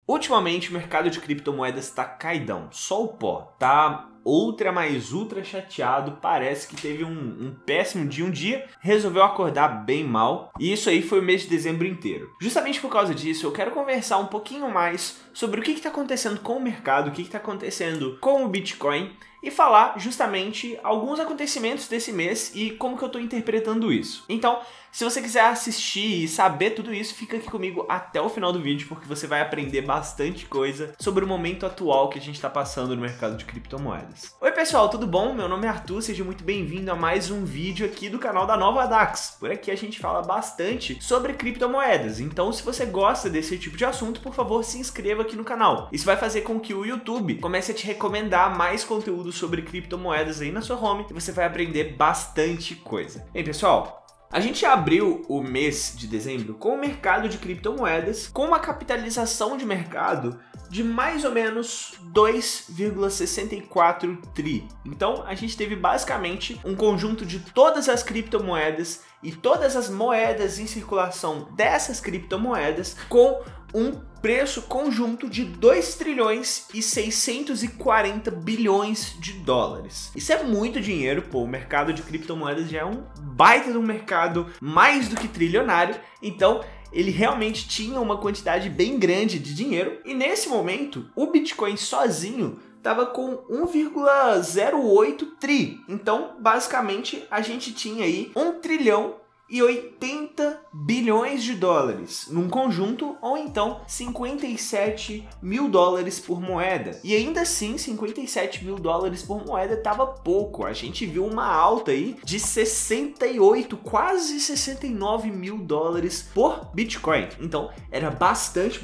Ultimamente o mercado de criptomoedas tá caidão, só o pó, tá ultra mais ultra chateado, parece que teve um péssimo dia, um dia resolveu acordar bem mal, e isso aí foi o mês de dezembro inteiro. Justamente por causa disso eu quero conversar um pouquinho mais sobre o que está acontecendo com o mercado, o que está acontecendo com o Bitcoin, e falar justamente alguns acontecimentos desse mês e como que eu estou interpretando isso. Então, se você quiser assistir e saber tudo isso, fica aqui comigo até o final do vídeo, porque você vai aprender bastante coisa sobre o momento atual que a gente está passando no mercado de criptomoedas. Oi pessoal, tudo bom? Meu nome é Arthur, seja muito bem-vindo a mais um vídeo aqui do canal da Nova Dax. Por aqui a gente fala bastante sobre criptomoedas, então se você gosta desse tipo de assunto, por favor se inscreva aqui no canal. Isso vai fazer com que o YouTube comece a te recomendar mais conteúdo sobre criptomoedas aí na sua home e você vai aprender bastante coisa. Bem pessoal, a gente abriu o mês de dezembro com o mercado de criptomoedas com uma capitalização de mercado de mais ou menos 2,64 tri. Então a gente teve basicamente um conjunto de todas as criptomoedas e todas as moedas em circulação dessas criptomoedas com um preço conjunto de 2 trilhões e 640 bilhões de dólares. Isso é muito dinheiro, pô, o mercado de criptomoedas já é um baita de um mercado mais do que trilionário, então ele realmente tinha uma quantidade bem grande de dinheiro, e nesse momento o Bitcoin sozinho estava com 1,08 tri. Então, basicamente, a gente tinha aí 1 trilhão e 80 bilhões de dólares num conjunto, ou então 57 mil dólares por moeda. E ainda assim, 57 mil dólares por moeda estava pouco. A gente viu uma alta aí de 68, quase 69 mil dólares por Bitcoin. Então, era bastante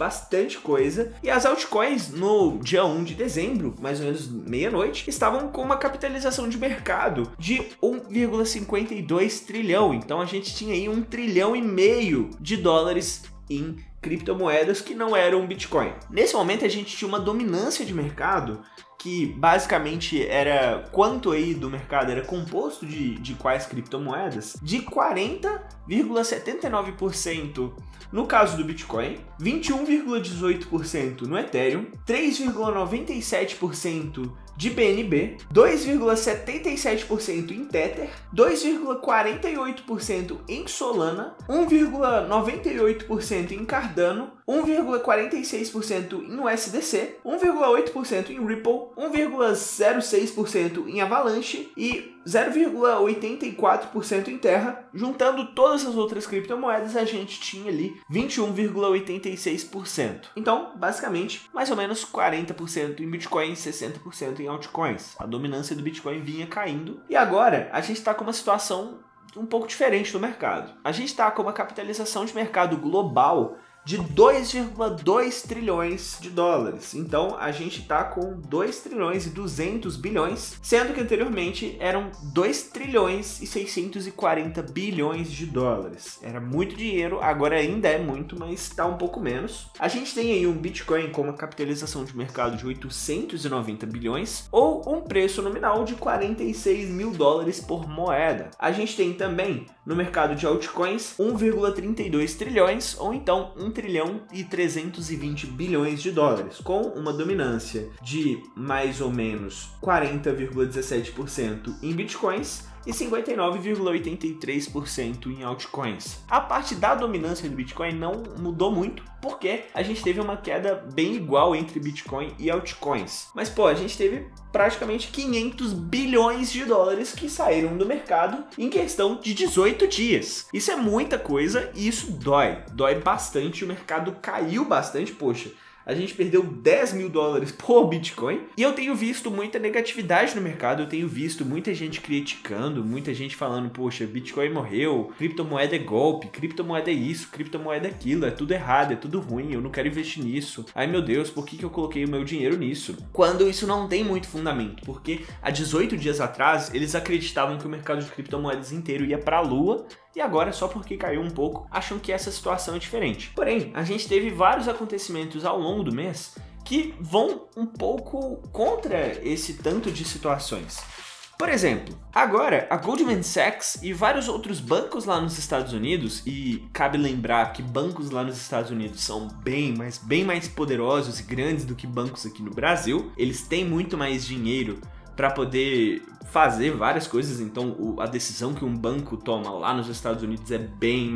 coisa. E as altcoins no dia 1 de dezembro, mais ou menos meia-noite, estavam com uma capitalização de mercado de 1,52 trilhão. Então, a gente tinha aí 1,5 trilhão de dólares em criptomoedas que não eram Bitcoin. Nesse momento a gente tinha uma dominância de mercado que basicamente era quanto aí do mercado era composto de quais criptomoedas, de 40,79% no caso do Bitcoin, 21,18% no Ethereum, 3,97% de BNB, 2,77% em Tether, 2,48% em Solana, 1,98% em Cardano, 1,46% em USDC, 1,8% em Ripple, 1,06% em Avalanche e 0,84% em Terra. Juntando todas as outras criptomoedas, a gente tinha ali 21,86%. Então, basicamente, mais ou menos 40% em Bitcoin e 60% em altcoins. A dominância do Bitcoin vinha caindo e agora a gente está com uma situação um pouco diferente no mercado. A gente está com uma capitalização de mercado global de 2,2 trilhões de dólares. Então a gente está com 2 trilhões e 200 bilhões, sendo que anteriormente eram 2 trilhões e 640 bilhões de dólares. Era muito dinheiro, agora ainda é muito, mas está um pouco menos. A gente tem aí um Bitcoin com uma capitalização de mercado de 890 bilhões ou um preço nominal de 46 mil dólares por moeda. A gente tem também no mercado de altcoins 1,32 trilhões ou então 1 trilhão e 320 bilhões de dólares, com uma dominância de mais ou menos 40,17% em bitcoins e 59,83% em altcoins. A parte da dominância do Bitcoin não mudou muito, porque a gente teve uma queda bem igual entre Bitcoin e altcoins. Mas pô, a gente teve praticamente 500 bilhões de dólares que saíram do mercado em questão de 18 dias. Isso é muita coisa e isso dói bastante, o mercado caiu bastante, poxa. A gente perdeu 10 mil dólares por Bitcoin e eu tenho visto muita negatividade no mercado, eu tenho visto muita gente criticando, muita gente falando, poxa, Bitcoin morreu, criptomoeda é golpe, criptomoeda é isso, criptomoeda é aquilo, é tudo errado, é tudo ruim, eu não quero investir nisso. Ai meu Deus, por que eu coloquei o meu dinheiro nisso? Quando isso não tem muito fundamento, porque há 18 dias atrás eles acreditavam que o mercado de criptomoedas inteiro ia para a lua, e agora, só porque caiu um pouco, acham que essa situação é diferente. Porém, a gente teve vários acontecimentos ao longo do mês que vão um pouco contra esse tanto de situações. Por exemplo, agora a Goldman Sachs e vários outros bancos lá nos Estados Unidos, e cabe lembrar que bancos lá nos Estados Unidos são bem mais poderosos e grandes do que bancos aqui no Brasil, eles têm muito mais dinheiro para poder fazer várias coisas, então a decisão que um banco toma lá nos Estados Unidos é bem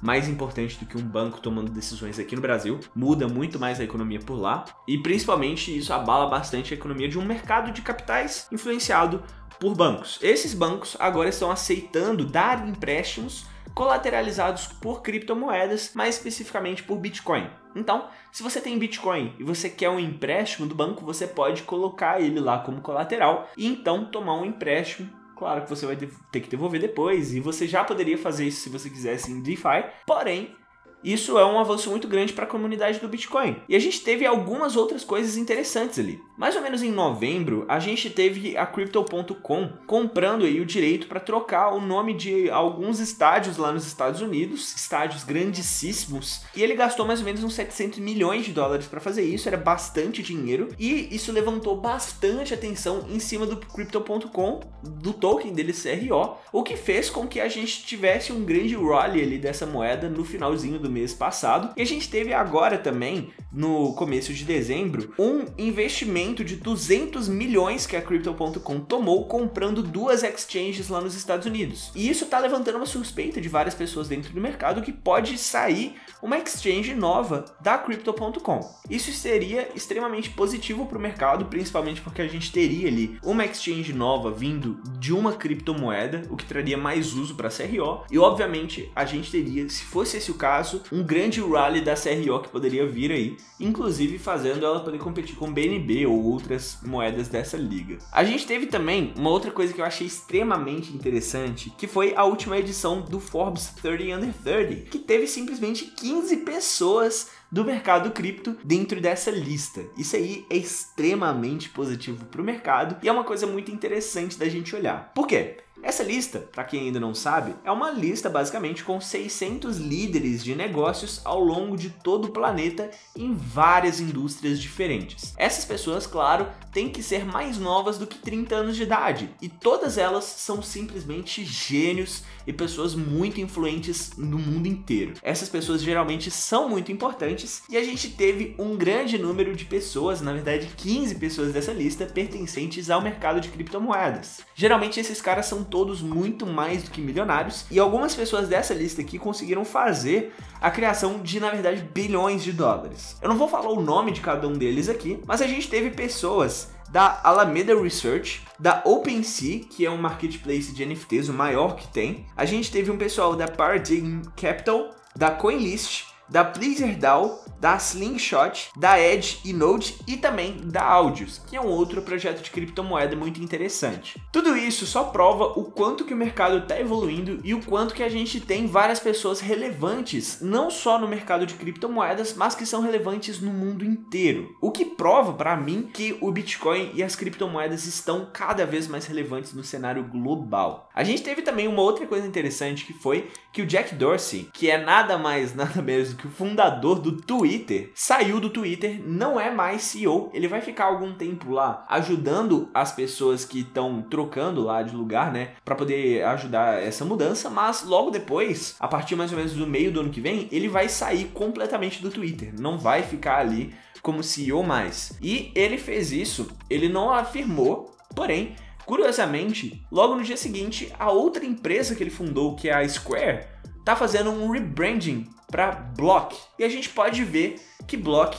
mais importante do que um banco tomando decisões aqui no Brasil, muda muito mais a economia por lá, e principalmente isso abala bastante a economia de um mercado de capitais influenciado por bancos. Esses bancos agora estão aceitando dar empréstimos colateralizados por criptomoedas, mais especificamente por Bitcoin. Então, se você tem Bitcoin e você quer um empréstimo do banco, você pode colocar ele lá como colateral e então tomar um empréstimo. Claro que você vai ter que devolver depois, e você já poderia fazer isso se você quisesse em DeFi, porém, isso é um avanço muito grande para a comunidade do Bitcoin. E a gente teve algumas outras coisas interessantes ali. Mais ou menos em novembro, a gente teve a Crypto.com comprando aí o direito para trocar o nome de alguns estádios lá nos Estados Unidos, estádios grandíssimos, e ele gastou mais ou menos uns 700 milhões de dólares para fazer isso, era bastante dinheiro, e isso levantou bastante atenção em cima do Crypto.com, do token dele CRO, o que fez com que a gente tivesse um grande rally ali dessa moeda no finalzinho do mês passado, e a gente teve agora também, no começo de dezembro, um investimento de 200 milhões que a Crypto.com tomou comprando duas exchanges lá nos Estados Unidos. E isso tá levantando uma suspeita de várias pessoas dentro do mercado que pode sair uma exchange nova da Crypto.com. Isso seria extremamente positivo para o mercado, principalmente porque a gente teria ali uma exchange nova vindo de uma criptomoeda, o que traria mais uso para a CRO, e obviamente a gente teria, se fosse esse o caso, um grande rally da CRO que poderia vir aí, inclusive fazendo ela poder competir com BNB ou outras moedas dessa liga. A gente teve também uma outra coisa que eu achei extremamente interessante, que foi a última edição do Forbes 30 Under 30, que teve simplesmente 15 pessoas do mercado cripto dentro dessa lista. Isso aí é extremamente positivo para o mercado e é uma coisa muito interessante da gente olhar. Por quê? Essa lista, para quem ainda não sabe, é uma lista basicamente com 600 líderes de negócios ao longo de todo o planeta em várias indústrias diferentes. Essas pessoas, claro, têm que ser mais novas do que 30 anos de idade, e todas elas são simplesmente gênios e pessoas muito influentes no mundo inteiro. Essas pessoas geralmente são muito importantes e a gente teve um grande número de pessoas, na verdade 15 pessoas dessa lista, pertencentes ao mercado de criptomoedas. Geralmente esses caras são todos muito mais do que milionários, e algumas pessoas dessa lista aqui conseguiram fazer a criação de, na verdade, bilhões de dólares. Eu não vou falar o nome de cada um deles aqui, mas a gente teve pessoas da Alameda Research, da OpenSea, que é um marketplace de NFTs, o maior que tem. A gente teve um pessoal da Paradigm Capital, da CoinList, da PleasrDAO, da Slingshot, da Edge e Node e também da Audius, que é um outro projeto de criptomoeda muito interessante. Tudo isso só prova o quanto que o mercado está evoluindo e o quanto que a gente tem várias pessoas relevantes, não só no mercado de criptomoedas, mas que são relevantes no mundo inteiro. O que prova para mim que o Bitcoin e as criptomoedas estão cada vez mais relevantes no cenário global. A gente teve também uma outra coisa interessante, que foi que o Jack Dorsey, que é nada mais nada menos que o fundador do Twitter, saiu do Twitter, não é mais CEO, ele vai ficar algum tempo lá ajudando as pessoas que estão trocando lá de lugar, né, para poder ajudar essa mudança, mas logo depois, a partir mais ou menos do meio do ano que vem, ele vai sair completamente do Twitter, não vai ficar ali como CEO mais. E ele fez isso, ele não afirmou, porém, curiosamente, logo no dia seguinte, a outra empresa que ele fundou, que é a Square, tá fazendo um rebranding para Block. E a gente pode ver que Block,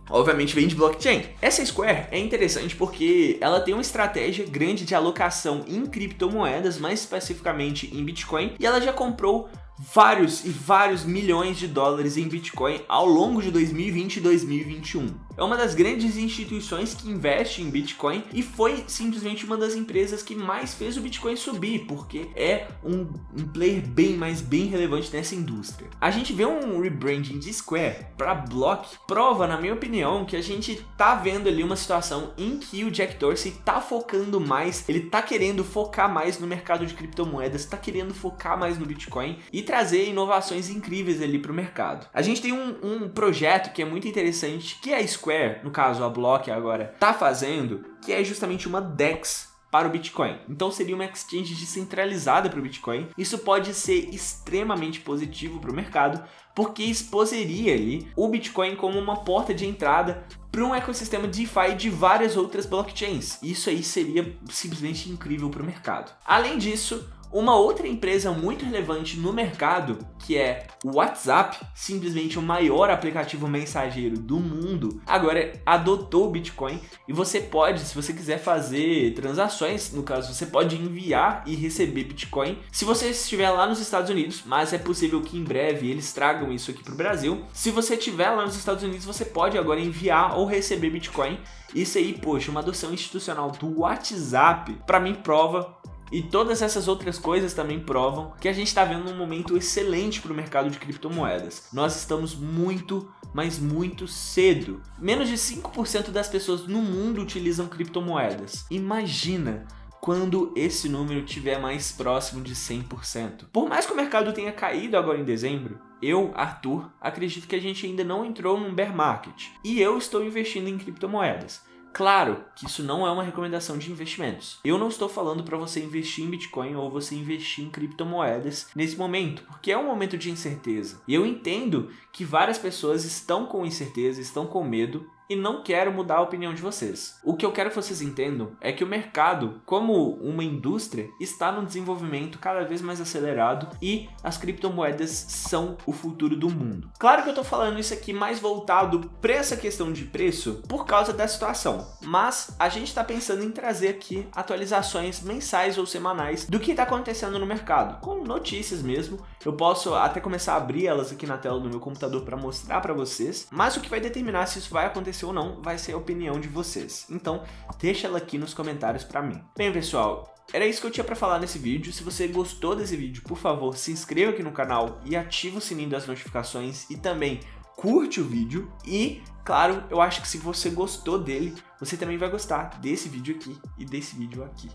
obviamente, vem de blockchain. Essa Square é interessante porque ela tem uma estratégia grande de alocação em criptomoedas, mais especificamente em Bitcoin, e ela já comprou vários milhões de dólares em Bitcoin ao longo de 2020 e 2021. É uma das grandes instituições que investe em Bitcoin e foi simplesmente uma das empresas que mais fez o Bitcoin subir, porque é um player bem relevante nessa indústria. A gente vê um rebranding de Square para Block, prova, na minha opinião, que a gente tá vendo ali uma situação em que o Jack Dorsey tá focando mais, ele tá querendo focar mais no mercado de criptomoedas, tá querendo focar mais no Bitcoin e trazer inovações incríveis ali para o mercado. A gente tem um projeto que é muito interessante, que a Square, no caso a Block agora, tá fazendo, que é justamente uma DEX para o Bitcoin. Então seria uma exchange descentralizada para o Bitcoin. Isso pode ser extremamente positivo para o mercado, porque exposeria ali o Bitcoin como uma porta de entrada para um ecossistema DeFi de várias outras blockchains. Isso aí seria simplesmente incrível para o mercado. Além disso, uma outra empresa muito relevante no mercado, que é o WhatsApp, simplesmente o maior aplicativo mensageiro do mundo, agora adotou o Bitcoin e você pode, se você quiser fazer transações, no caso você pode enviar e receber Bitcoin se você estiver lá nos Estados Unidos, mas é possível que em breve eles tragam isso aqui para o Brasil. Se você estiver lá nos Estados Unidos, você pode agora enviar ou receber Bitcoin. Isso aí, poxa, uma adoção institucional do WhatsApp, para mim prova, e todas essas outras coisas também provam que a gente está vendo um momento excelente para o mercado de criptomoedas. Nós estamos muito, mas muito cedo. Menos de 5% das pessoas no mundo utilizam criptomoedas. Imagina quando esse número estiver mais próximo de 100%. Por mais que o mercado tenha caído agora em dezembro, eu, Arthur, acredito que a gente ainda não entrou num bear market. E eu estou investindo em criptomoedas. Claro que isso não é uma recomendação de investimentos. Eu não estou falando para você investir em Bitcoin ou você investir em criptomoedas nesse momento, porque é um momento de incerteza. E eu entendo que várias pessoas estão com incerteza, estão com medo, e não quero mudar a opinião de vocês. O que eu quero que vocês entendam é que o mercado, como uma indústria, está num desenvolvimento cada vez mais acelerado e as criptomoedas são o futuro do mundo. Claro que eu tô falando isso aqui mais voltado para essa questão de preço por causa da situação, mas a gente está pensando em trazer aqui atualizações mensais ou semanais do que está acontecendo no mercado, com notícias mesmo. Eu posso até começar a abrir elas aqui na tela do meu computador para mostrar para vocês, mas o que vai determinar se isso vai acontecer ou não vai ser a opinião de vocês. Então, deixa ela aqui nos comentários para mim. Bem, pessoal, era isso que eu tinha para falar nesse vídeo. Se você gostou desse vídeo, por favor, se inscreva aqui no canal e ative o sininho das notificações e também curte o vídeo. E, claro, eu acho que se você gostou dele, você também vai gostar desse vídeo aqui e desse vídeo aqui.